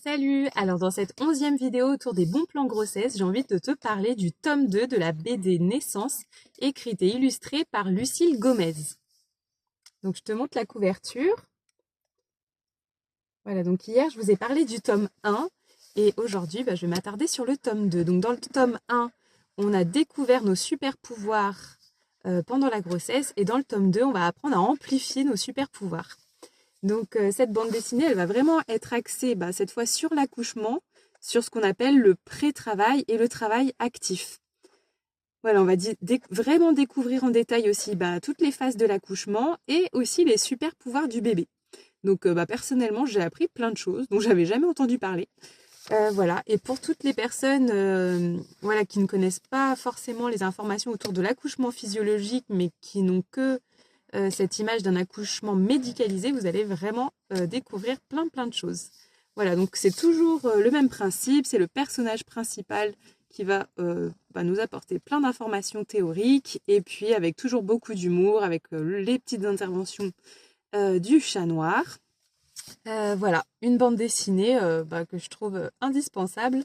Salut! Alors dans cette 11e vidéo autour des bons plans grossesse, j'ai envie de te parler du tome 2 de la BD Naissance, écrite et illustrée par Lucille Gomez. Donc je te montre la couverture. Voilà, donc hier je vous ai parlé du tome 1 et aujourd'hui je vais m'attarder sur le tome 2. Donc dans le tome 1, on a découvert nos super pouvoirs pendant la grossesse et dans le tome 2, on va apprendre à amplifier nos super pouvoirs. Donc cette bande dessinée, elle va vraiment être axée cette fois sur l'accouchement, sur ce qu'on appelle le pré-travail et le travail actif. Voilà, on va vraiment découvrir en détail aussi toutes les phases de l'accouchement et aussi les super pouvoirs du bébé. Donc personnellement, j'ai appris plein de choses dont j'avais jamais entendu parler. Voilà, et pour toutes les personnes qui ne connaissent pas forcément les informations autour de l'accouchement physiologique, mais qui n'ont que cette image d'un accouchement médicalisé, vous allez vraiment découvrir plein de choses. Voilà, donc c'est toujours le même principe, c'est le personnage principal qui va nous apporter plein d'informations théoriques, et puis avec toujours beaucoup d'humour, avec les petites interventions du chat noir. Voilà, une bande dessinée que je trouve indispensable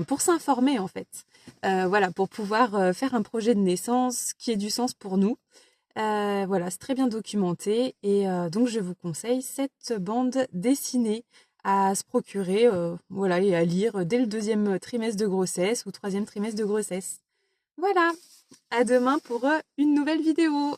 pour s'informer en fait. Voilà, pour pouvoir faire un projet de naissance qui ait du sens pour nous. Voilà, c'est très bien documenté et donc je vous conseille cette bande dessinée à se procurer et à lire dès le 2e trimestre de grossesse ou 3e trimestre de grossesse. Voilà, à demain pour une nouvelle vidéo.